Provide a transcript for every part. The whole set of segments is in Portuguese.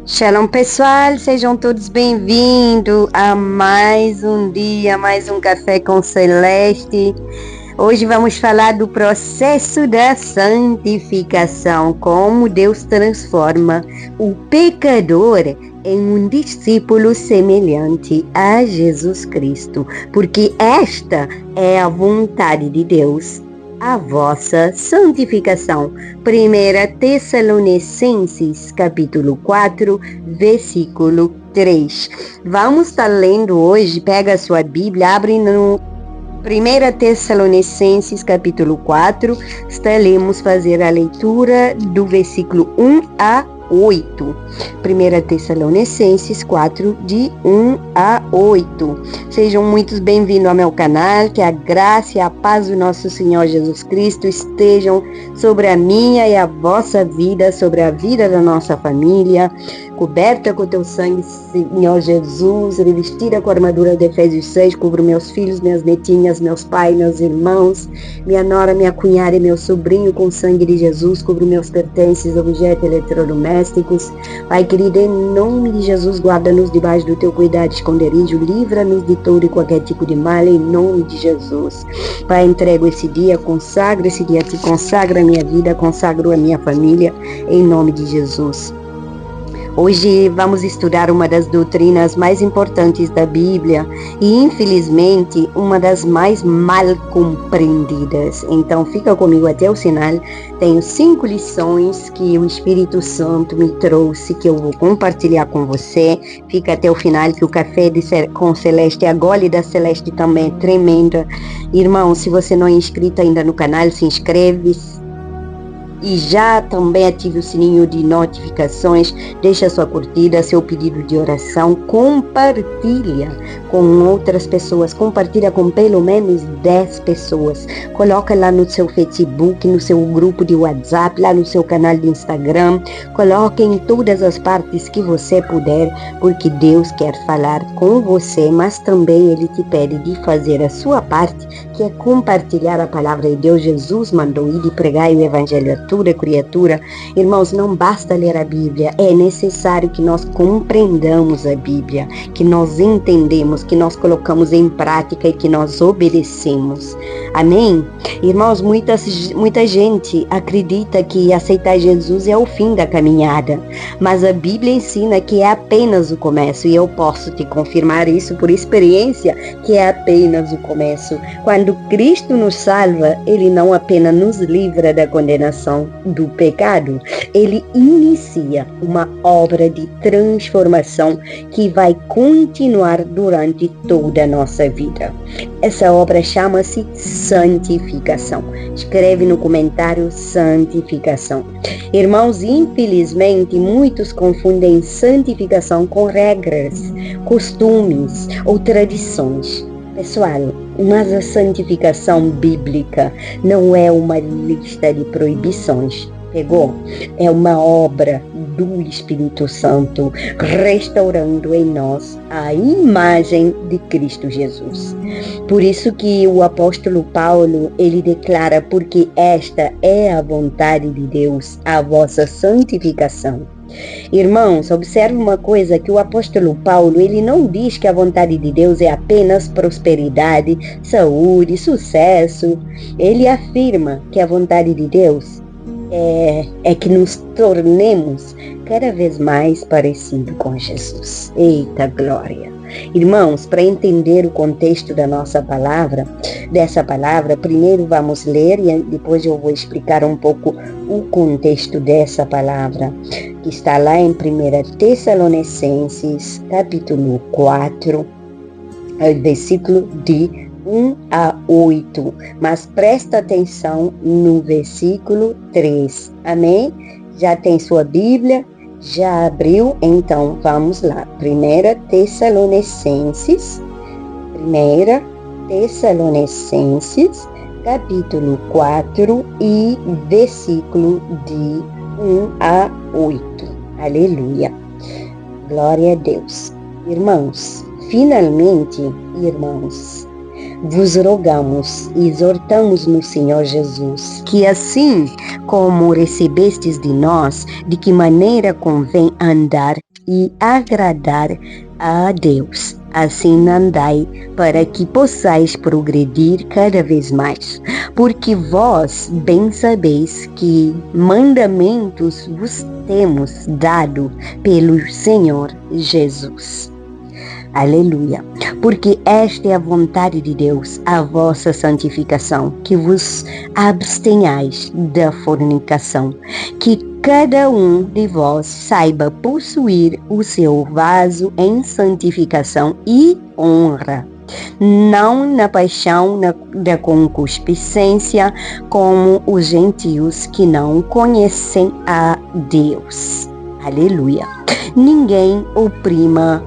Shalom pessoal, sejam todos bem-vindos a mais um dia, mais um Café com Celeste. Hoje vamos falar do processo da santificação, como Deus transforma o pecador em um discípulo semelhante a Jesus Cristo, porque esta é a vontade de Deus, a vossa santificação. 1 Tessalonicenses, capítulo 4, versículo 3. Vamos estar lendo hoje, pega a sua Bíblia, abre no 1 Tessalonicenses, capítulo 4, estaremos fazer a leitura do versículo 1 a 8. 1 Tessalonicenses 4, de 1 a 8. Sejam muito bem-vindos ao meu canal, que a graça e a paz do nosso Senhor Jesus Cristo estejam sobre a minha e a vossa vida, sobre a vida da nossa família, coberta com o teu sangue, Senhor Jesus, revestida com a armadura de Efésios 6, cubro meus filhos, minhas netinhas, meus pais, meus irmãos, minha nora, minha cunhada e meu sobrinho com o sangue de Jesus, cubro meus pertences, objetos eletrodomésticos. Pai querido, em nome de Jesus, guarda-nos debaixo do teu cuidado e esconderijo, livra-nos de todo e qualquer tipo de mal, em nome de Jesus. Pai, entrego esse dia, consagro esse dia, te consagro a minha vida, consagro a minha família, em nome de Jesus. Hoje vamos estudar uma das doutrinas mais importantes da Bíblia e, infelizmente, uma das mais mal compreendidas. Então, fica comigo até o final. Tenho 5 lições que o Espírito Santo me trouxe, que eu vou compartilhar com você. Fica até o final, que o Café com Celeste, a gole da Celeste também é tremenda. Irmão, se você não é inscrito ainda no canal, se inscreve. E já também ative o sininho de notificações, deixa sua curtida, seu pedido de oração, compartilha com outras pessoas, compartilha com pelo menos 10 pessoas, coloca lá no seu Facebook, no seu grupo de WhatsApp, lá no seu canal de Instagram, coloque em todas as partes que você puder, porque Deus quer falar com você, mas também Ele te pede de fazer a sua parte, que é compartilhar a palavra de Deus. Jesus mandou ir e pregar o Evangelho a toda criatura. Irmãos, não basta ler a Bíblia, é necessário que nós compreendamos a Bíblia, que nós entendemos, que nós colocamos em prática e que nós obedecemos. Amém? Irmãos, muita gente acredita que aceitar Jesus é o fim da caminhada, mas a Bíblia ensina que é apenas o começo, e eu posso te confirmar isso por experiência, que é apenas o começo. Quando Cristo nos salva, Ele não apenas nos livra da condenação do pecado, Ele inicia uma obra de transformação que vai continuar durante toda a nossa vida. Essa obra chama-se santificação. Escreve no comentário santificação. Irmãos, infelizmente, muitos confundem santificação com regras, costumes ou tradições. Pessoal, mas a santificação bíblica não é uma lista de proibições. Pegou? É uma obra do Espírito Santo restaurando em nós a imagem de Cristo Jesus. Por isso que o apóstolo Paulo, ele declara: porque esta é a vontade de Deus, a vossa santificação. Irmãos, observe uma coisa, que o apóstolo Paulo, ele não diz que a vontade de Deus é apenas prosperidade, saúde, sucesso. Ele afirma que a vontade de Deus é que nos tornemos cada vez mais parecidos com Jesus. Eita glória! Irmãos, para entender o contexto da dessa palavra, primeiro vamos ler e depois eu vou explicar um pouco o contexto dessa palavra, que está lá em 1 Tessalonicenses, capítulo 4, versículo de 1 a 8, mas presta atenção no versículo 3, amém? Já tem sua Bíblia? Já abriu? Então vamos lá. 1 Tessalonicenses, capítulo 4 e versículo de 1 a 8. Aleluia. Glória a Deus. Irmãos, finalmente, vos rogamos e exortamos no Senhor Jesus, que assim como recebestes de nós, de que maneira convém andar e agradar a Deus, assim andai, para que possais progredir cada vez mais. Porque vós bem sabeis que mandamentos vos temos dado pelo Senhor Jesus. Aleluia. Porque esta é a vontade de Deus, a vossa santificação, que vos abstenhais da fornicação, que cada um de vós saiba possuir o seu vaso em santificação e honra, não na paixão da concupiscência, como os gentios que não conhecem a Deus. Aleluia. Ninguém oprima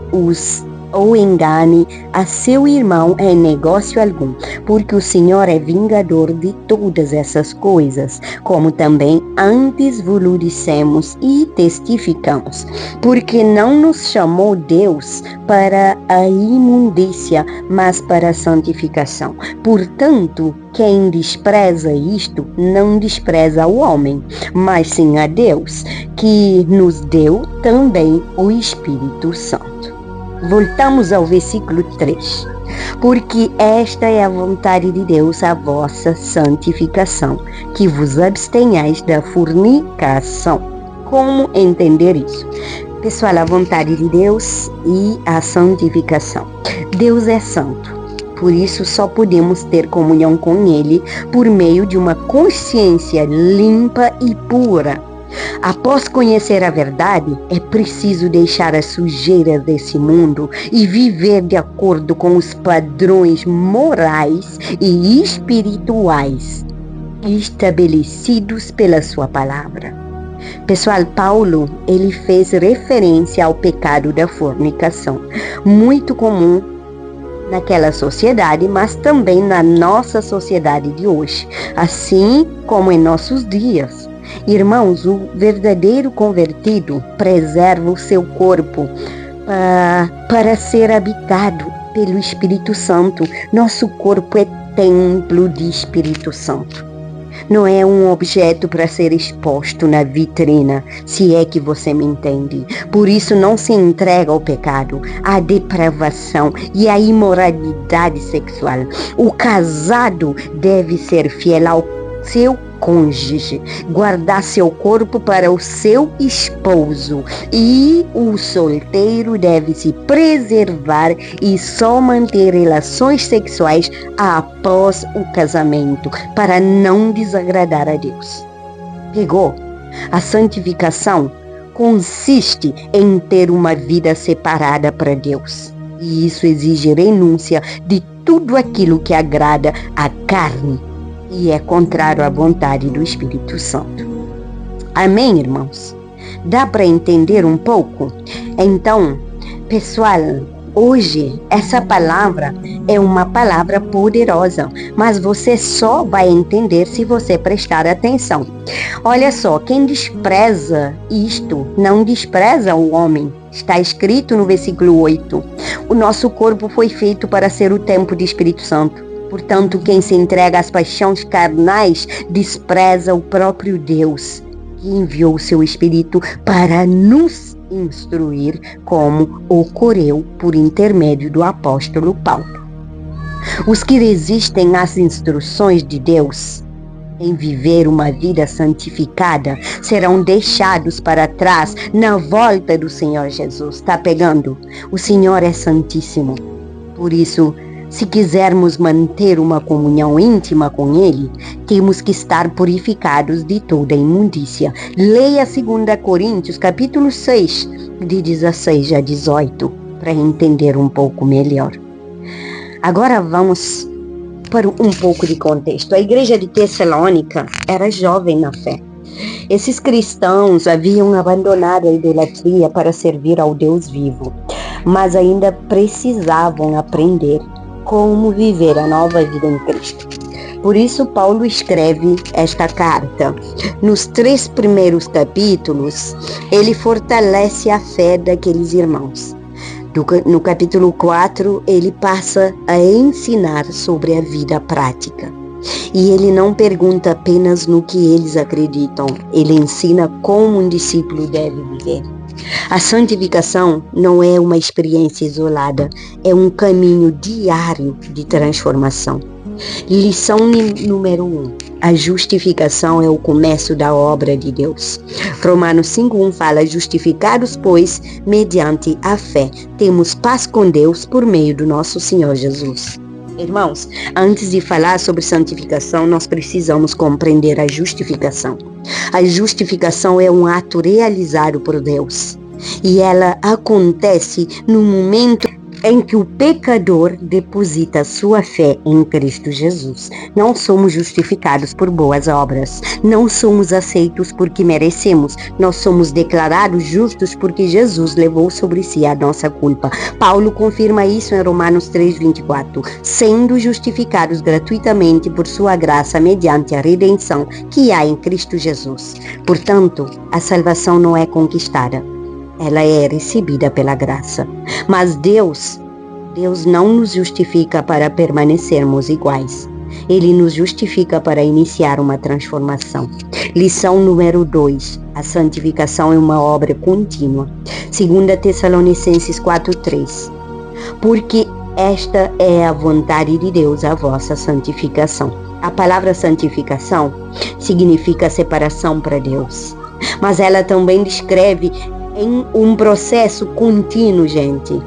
ou engane a seu irmão em negócio algum, porque o Senhor é vingador de todas essas coisas, como também antes vos dissemos e testificamos, porque não nos chamou Deus para a imundícia, mas para a santificação. Portanto, quem despreza isto, não despreza o homem, mas sim a Deus, que nos deu também o Espírito Santo. Voltamos ao versículo 3. Porque esta é a vontade de Deus, a vossa santificação, que vos abstenhais da fornicação. Como entender isso? Pessoal, a vontade de Deus e a santificação. Deus é santo. Por isso, só podemos ter comunhão com Ele por meio de uma consciência limpa e pura. Após conhecer a verdade, é preciso deixar a sujeira desse mundo e viver de acordo com os padrões morais e espirituais estabelecidos pela sua palavra. Pessoal, Paulo, ele fez referência ao pecado da fornicação, muito comum naquela sociedade, mas também na nossa sociedade de hoje, assim como em nossos dias. Irmãos, o verdadeiro convertido preserva o seu corpo para ser habitado pelo Espírito Santo. Nosso corpo é templo de Espírito Santo. Não é um objeto para ser exposto na vitrina, se é que você me entende. Por isso não se entrega ao pecado, à depravação e à imoralidade sexual. O casado deve ser fiel ao seu cônjuge, guardar seu corpo para o seu esposo, e o solteiro deve se preservar e só manter relações sexuais após o casamento, para não desagradar a Deus. Pegou? A santificação consiste em ter uma vida separada para Deus, e isso exige renúncia de tudo aquilo que agrada à carne e é contrário à vontade do Espírito Santo. Amém, irmãos? Dá para entender um pouco? Então, pessoal, hoje essa palavra é uma palavra poderosa, mas você só vai entender se você prestar atenção. Olha só, quem despreza isto, não despreza o homem. Está escrito no versículo 8. O nosso corpo foi feito para ser o templo do Espírito Santo. Portanto, quem se entrega às paixões carnais despreza o próprio Deus, que enviou o seu Espírito para nos instruir, como ocorreu por intermédio do apóstolo Paulo. Os que resistem às instruções de Deus em viver uma vida santificada serão deixados para trás na volta do Senhor Jesus. Está pegando? O Senhor é santíssimo. Por isso, se quisermos manter uma comunhão íntima com Ele, temos que estar purificados de toda imundícia. Leia 2 Coríntios, capítulo 6, de 16 a 18, para entender um pouco melhor. Agora vamos para um pouco de contexto. A igreja de Tessalônica era jovem na fé. Esses cristãos haviam abandonado a idolatria para servir ao Deus vivo, mas ainda precisavam aprender como viver a nova vida em Cristo. Por isso, Paulo escreve esta carta. Nos 3 primeiros capítulos, ele fortalece a fé daqueles irmãos. No capítulo 4, ele passa a ensinar sobre a vida prática. E ele não pergunta apenas no que eles acreditam, ele ensina como um discípulo deve viver. A santificação não é uma experiência isolada, é um caminho diário de transformação. Lição número 1. A justificação é o começo da obra de Deus. Romanos 5:1 fala: justificados, pois, mediante a fé, temos paz com Deus por meio do nosso Senhor Jesus. Irmãos, antes de falar sobre santificação, nós precisamos compreender a justificação. A justificação é um ato realizado por Deus. E ela acontece no momento em que o pecador deposita sua fé em Cristo Jesus. Não somos justificados por boas obras. Não somos aceitos porque merecemos. Nós somos declarados justos porque Jesus levou sobre si a nossa culpa. Paulo confirma isso em Romanos 3:24. Sendo justificados gratuitamente por sua graça mediante a redenção que há em Cristo Jesus. Portanto, a salvação não é conquistada. Ela é recebida pela graça. Mas Deus não nos justifica para permanecermos iguais. Ele nos justifica para iniciar uma transformação. Lição número 2. A santificação é uma obra contínua. 2 Tessalonicenses 4:3. Porque esta é a vontade de Deus, a vossa santificação. A palavra santificação significa separação para Deus. Mas ela também descreve em um processo contínuo, gente.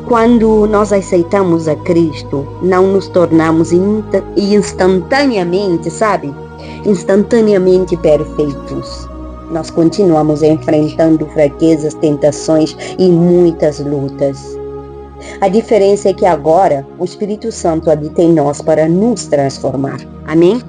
Quando nós aceitamos a Cristo, não nos tornamos instantaneamente perfeitos. Nós continuamos enfrentando fraquezas, tentações e muitas lutas. A diferença é que agora o Espírito Santo habita em nós para nos transformar. Amém?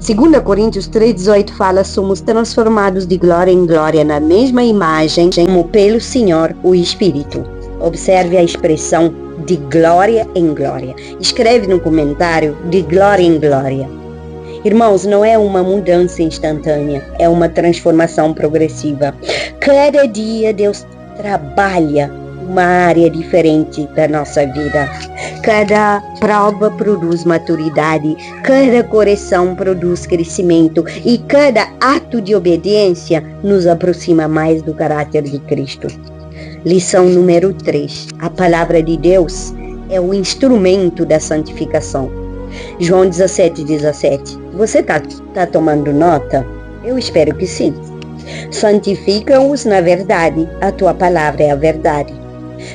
2 Coríntios 3:18 fala: somos transformados de glória em glória na mesma imagem como pelo Senhor, o Espírito. Observe a expressão de glória em glória. Escreve no comentário: de glória em glória. Irmãos, não é uma mudança instantânea, é uma transformação progressiva. Cada dia Deus trabalha uma área diferente da nossa vida. Cada prova produz maturidade, cada correção produz crescimento e cada ato de obediência nos aproxima mais do caráter de Cristo. Lição número 3. A palavra de Deus é o instrumento da santificação. João 17:17. Você tá tomando nota? Eu espero que sim. Santifica-os na verdade, a tua palavra é a verdade.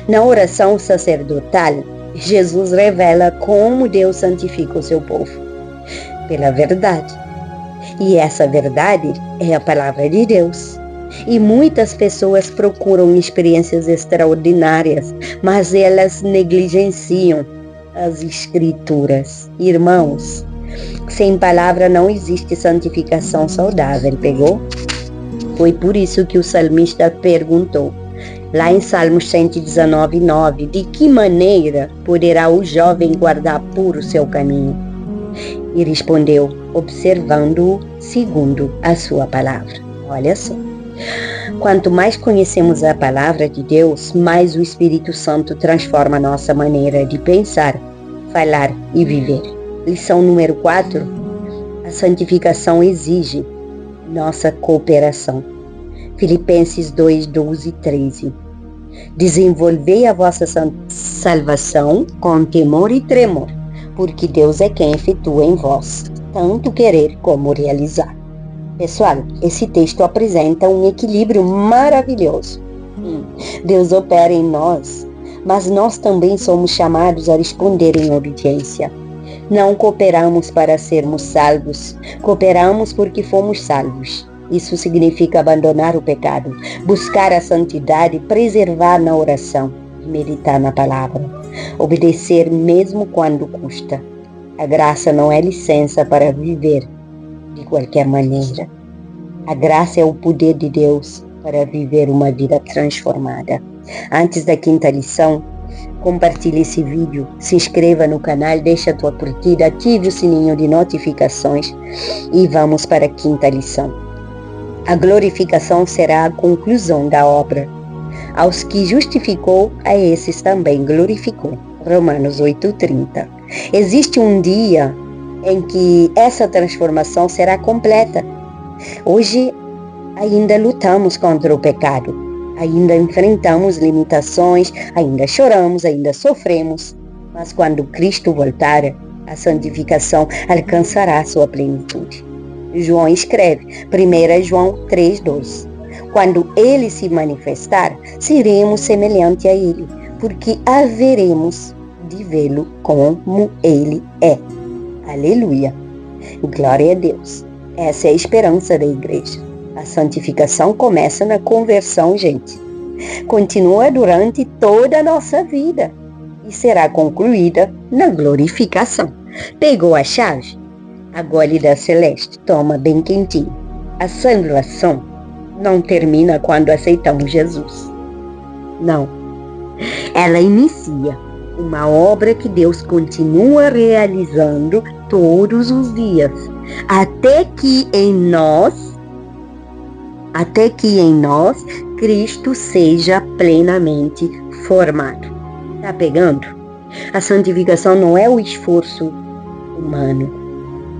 Na oração sacerdotal, Jesus revela como Deus santifica o seu povo. Pela verdade. E essa verdade é a palavra de Deus. E muitas pessoas procuram experiências extraordinárias, mas elas negligenciam as Escrituras. Irmãos, sem palavra não existe santificação saudável, pegou? Foi por isso que o salmista perguntou, lá em Salmos 119:9, de que maneira poderá o jovem guardar puro o seu caminho? E respondeu, observando-o segundo a sua palavra. Olha só. Quanto mais conhecemos a palavra de Deus, mais o Espírito Santo transforma a nossa maneira de pensar, falar e viver. Lição número 4. A santificação exige nossa cooperação. Filipenses 2:12 e 13. Desenvolvei a vossa salvação com temor e tremor, porque Deus é quem efetua em vós, tanto querer como realizar. Pessoal, esse texto apresenta um equilíbrio maravilhoso. Deus opera em nós, mas nós também somos chamados a responder em obediência. Não cooperamos para sermos salvos, cooperamos porque fomos salvos. Isso significa abandonar o pecado, buscar a santidade, preservar na oração e meditar na palavra. Obedecer mesmo quando custa. A graça não é licença para viver de qualquer maneira. A graça é o poder de Deus para viver uma vida transformada. Antes da quinta lição, compartilhe esse vídeo, se inscreva no canal, deixe a tua curtida, ative o sininho de notificações e vamos para a quinta lição. A glorificação será a conclusão da obra. Aos que justificou, a esses também glorificou. Romanos 8:30. Existe um dia em que essa transformação será completa. Hoje ainda lutamos contra o pecado, ainda enfrentamos limitações, ainda choramos, ainda sofremos. Mas quando Cristo voltar, a santificação alcançará sua plenitude. João escreve, 1 João 3:12. Quando ele se manifestar, seremos semelhantes a ele, porque haveremos de vê-lo como ele é. Aleluia! Glória a Deus! Essa é a esperança da igreja. A santificação começa na conversão, gente. Continua durante toda a nossa vida e será concluída na glorificação. Pegou a chave? A gólida celeste toma bem quentinho. A salvação não termina quando aceitamos Jesus. Não. Ela inicia uma obra que Deus continua realizando todos os dias, até que em nós Cristo seja plenamente formado. Tá pegando? A santificação não é o esforço humano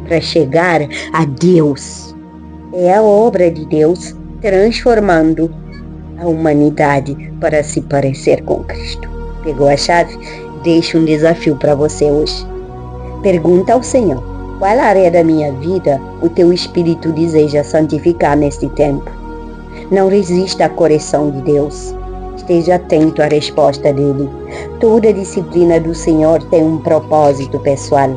para chegar a Deus. É a obra de Deus transformando a humanidade para se parecer com Cristo. Pegou a chave? Deixo um desafio para você hoje. Pergunta ao Senhor: qual área da minha vida o teu Espírito deseja santificar neste tempo? Não resista à correção de Deus. Esteja atento à resposta dele. Toda disciplina do Senhor tem um propósito pessoal: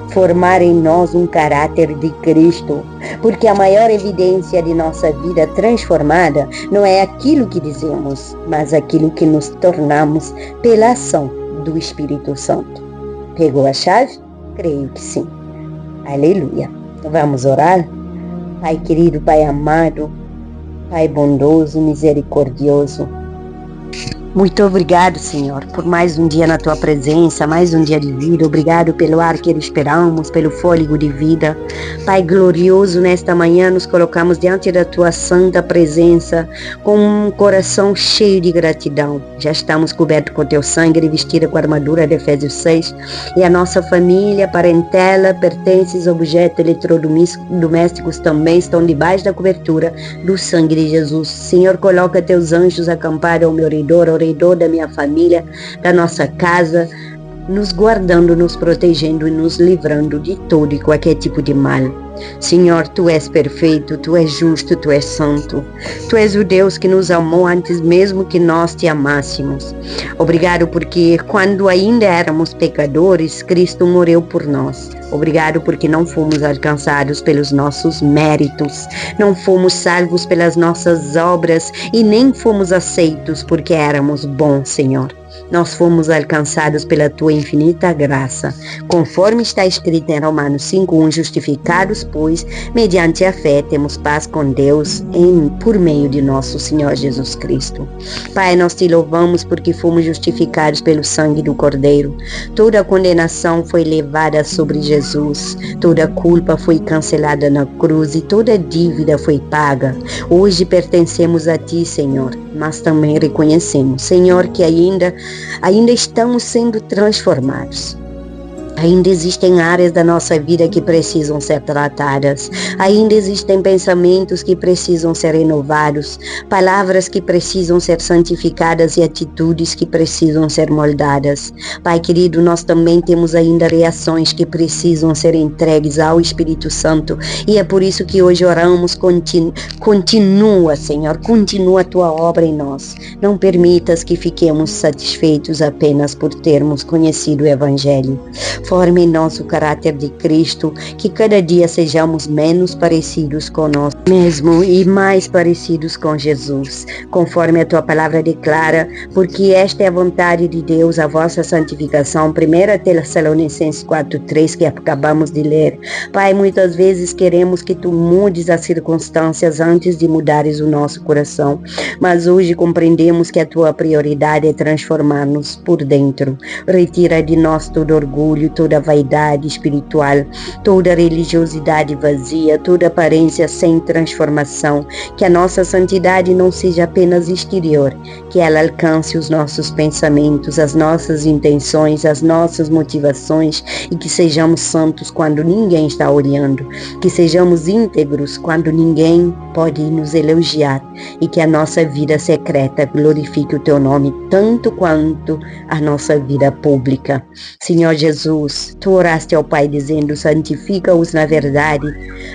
formar em nós um caráter de Cristo, porque a maior evidência de nossa vida transformada não é aquilo que dizemos, mas aquilo que nos tornamos pela ação do Espírito Santo. Pegou a chave? Creio que sim. Aleluia. Vamos orar? Pai querido, Pai amado, Pai bondoso, misericordioso, muito obrigado, Senhor, por mais um dia na Tua presença, mais um dia de vida. Obrigado pelo ar que respiramos, pelo fôlego de vida. Pai glorioso, nesta manhã nos colocamos diante da Tua santa presença com um coração cheio de gratidão. Já estamos cobertos com Teu sangue e vestidos com a armadura de Efésios 6. E a nossa família, parentela, pertences, objetos eletrodomésticos também estão debaixo da cobertura do sangue de Jesus. Senhor, coloca Teus anjos acampados ao meu redor da minha família, da nossa casa, nos guardando, nos protegendo e nos livrando de todo e qualquer tipo de mal. Senhor, Tu és perfeito, Tu és justo, Tu és santo. Tu és o Deus que nos amou antes mesmo que nós Te amássemos. Obrigado porque quando ainda éramos pecadores, Cristo morreu por nós. Obrigado porque não fomos alcançados pelos nossos méritos, não fomos salvos pelas nossas obras e nem fomos aceitos porque éramos bons, Senhor. Nós fomos alcançados pela Tua infinita graça, conforme está escrito em Romanos 5:1, justificados, pois, mediante a fé, temos paz com Deus por meio de nosso Senhor Jesus Cristo. Pai, nós Te louvamos porque fomos justificados pelo sangue do Cordeiro. Toda a condenação foi levada sobre Jesus, toda a culpa foi cancelada na cruz e toda a dívida foi paga. Hoje pertencemos a Ti, Senhor, mas também reconhecemos, Senhor, que ainda estamos sendo transformados. Ainda existem áreas da nossa vida que precisam ser tratadas. Ainda existem pensamentos que precisam ser renovados, palavras que precisam ser santificadas e atitudes que precisam ser moldadas. Pai querido, nós também temos ainda reações que precisam ser entregues ao Espírito Santo. E é por isso que hoje oramos, continua, Senhor, continua a Tua obra em nós. Não permitas que fiquemos satisfeitos apenas por termos conhecido o Evangelho. Forme em nós o caráter de Cristo, que cada dia sejamos menos parecidos com nós mesmos e mais parecidos com Jesus, conforme a Tua palavra declara, porque esta é a vontade de Deus, a vossa santificação. 1 Tessalonicenses 4:3, que acabamos de ler. Pai, muitas vezes queremos que Tu mudes as circunstâncias antes de mudares o nosso coração, mas hoje compreendemos que a Tua prioridade é transformar-nos por dentro. Retira de nós todo orgulho, toda vaidade espiritual, toda religiosidade vazia, toda aparência sem transformação, que a nossa santidade não seja apenas exterior, que ela alcance os nossos pensamentos, as nossas intenções, as nossas motivações, e que sejamos santos quando ninguém está olhando, que sejamos íntegros quando ninguém pode nos elogiar, e que a nossa vida secreta glorifique o teu nome tanto quanto a nossa vida pública. Senhor Jesus, tu oraste ao Pai dizendo: santifica-os na verdade,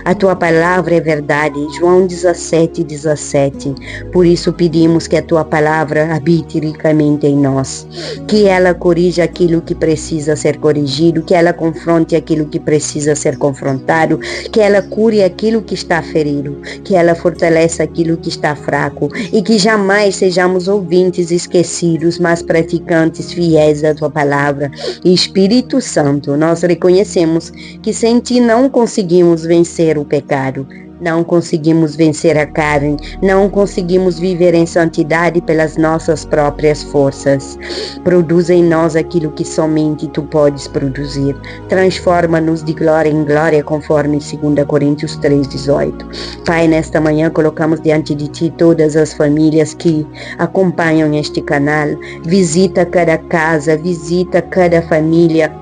a tua palavra é verdade. João 17:17. Por isso pedimos que a tua palavra habite ricamente em nós, que ela corrija aquilo que precisa ser corrigido, que ela confronte aquilo que precisa ser confrontado, que ela cure aquilo que está ferido, que ela fortaleça aquilo que está fraco, e que jamais sejamos ouvintes esquecidos, mas praticantes fiéis da tua palavra. Espírito Santo, nós reconhecemos que sem ti não conseguimos vencer o pecado, não conseguimos vencer a carne, não conseguimos viver em santidade pelas nossas próprias forças. Produz em nós aquilo que somente tu podes produzir. Transforma-nos de glória em glória, conforme 2 Coríntios 3:18. Pai, nesta manhã colocamos diante de ti todas as famílias que acompanham este canal. Visita cada casa, visita cada família,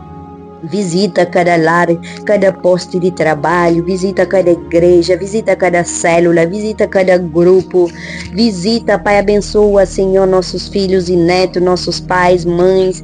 visita cada lar, cada posto de trabalho, visita cada igreja, visita cada célula, visita cada grupo, visita, Pai, abençoa, Senhor, nossos filhos e netos, nossos pais, mães,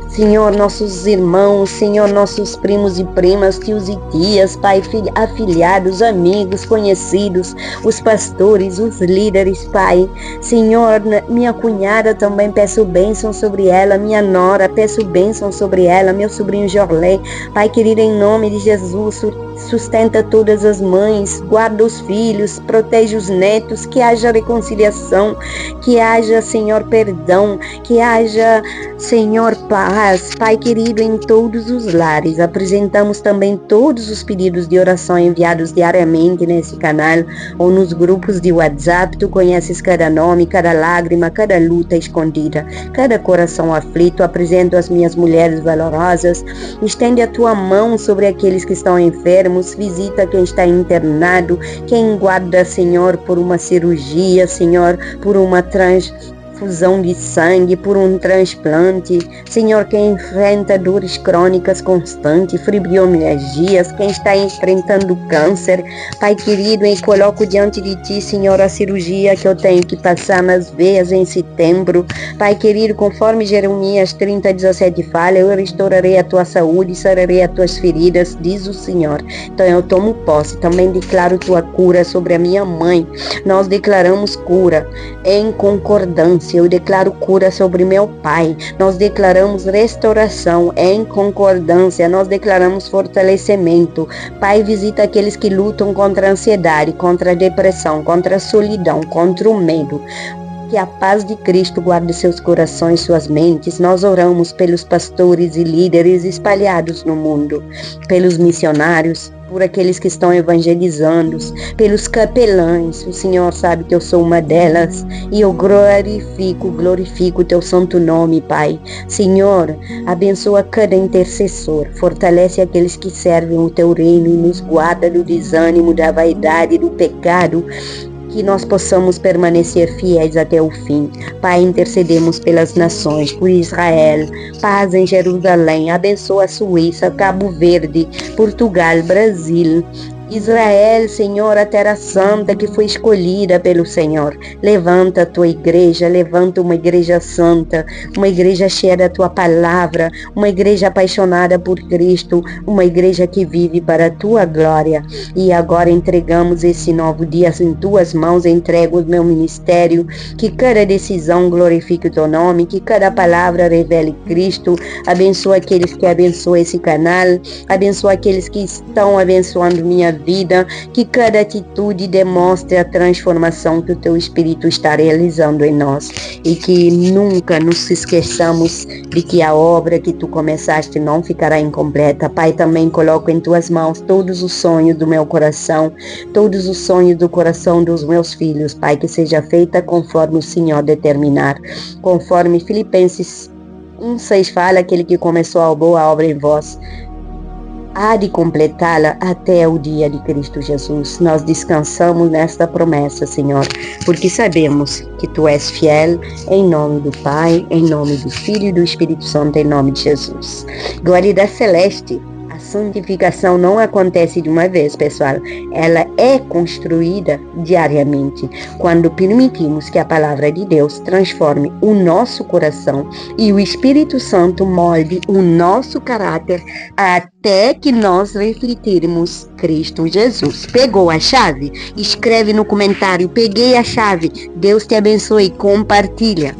Senhor, nossos irmãos, Senhor, nossos primos e primas, tios e tias, Pai, afilhados, amigos, conhecidos, os pastores, os líderes, Pai. Senhor, minha cunhada também peço bênção sobre ela, minha nora, peço bênção sobre ela, meu sobrinho Jorley. Pai querido, em nome de Jesus, sustenta todas as mães, guarda os filhos, protege os netos, que haja reconciliação, que haja, Senhor, perdão, que haja, Senhor, paz. Pai querido, em todos os lares, apresentamos também todos os pedidos de oração enviados diariamente nesse canal ou nos grupos de WhatsApp. Tu conheces cada nome, cada lágrima, cada luta escondida, cada coração aflito. Apresento as minhas mulheres valorosas. Estende a tua mão sobre aqueles que estão enfermos, visita quem está internado, quem guarda, Senhor, por uma cirurgia, Senhor, por uma transfusão de sangue, por um transplante, Senhor, quem enfrenta dores crônicas constantes, fibromialgias, quem está enfrentando câncer, Pai querido, eu coloco diante de ti, Senhor, a cirurgia que eu tenho que passar nas veias em setembro. Pai querido, conforme Jeremias 30:17 fala, eu restaurarei a tua saúde, sararei as tuas feridas, diz o Senhor. Então eu tomo posse, também declaro tua cura sobre a minha mãe. Nós declaramos cura em concordância. Eu declaro cura sobre meu pai. Nós declaramos restauração em concordância. Nós declaramos fortalecimento. Pai, visita aqueles que lutam contra a ansiedade, contra a depressão, contra a solidão, contra o medo. Que a paz de Cristo guarde seus corações, suas mentes. Nós oramos pelos pastores e líderes espalhados no mundo, pelos missionários, por aqueles que estão evangelizando, pelos capelães. O Senhor sabe que eu sou uma delas e eu glorifico o teu santo nome, Pai. Senhor, abençoa cada intercessor, fortalece aqueles que servem o teu reino e nos guarda do desânimo, da vaidade, do pecado. Que nós possamos permanecer fiéis até o fim. Pai, intercedemos pelas nações, por Israel, paz em Jerusalém, abençoa a Suíça, Cabo Verde, Portugal, Brasil, Israel, Senhor, a terra santa que foi escolhida pelo Senhor. Levanta a tua igreja, levanta uma igreja santa, uma igreja cheia da tua palavra, uma igreja apaixonada por Cristo, uma igreja que vive para a tua glória. E agora entregamos esse novo dia em tuas mãos, entrego o meu ministério, que cada decisão glorifique o teu nome, que cada palavra revele Cristo. Abençoa aqueles que abençoam esse canal, abençoa aqueles que estão abençoando minha vida, que cada atitude demonstre a transformação que o teu Espírito está realizando em nós, e que nunca nos esqueçamos de que a obra que tu começaste não ficará incompleta. Pai, também coloco em tuas mãos todos os sonhos do meu coração, todos os sonhos do coração dos meus filhos, Pai, que seja feita conforme o Senhor determinar, conforme Filipenses 1,6 fala: aquele que começou a boa obra em vós há de completá-la até o dia de Cristo Jesus. Nós descansamos nesta promessa, Senhor, porque sabemos que Tu és fiel, em nome do Pai, em nome do Filho e do Espírito Santo, em nome de Jesus. Glória celeste. A santificação não acontece de uma vez, pessoal. Ela é construída diariamente, quando permitimos que a palavra de Deus transforme o nosso coração e o Espírito Santo molde o nosso caráter até que nós refletirmos Cristo Jesus. Pegou a chave? Escreve no comentário: peguei a chave. Deus te abençoe. Compartilha.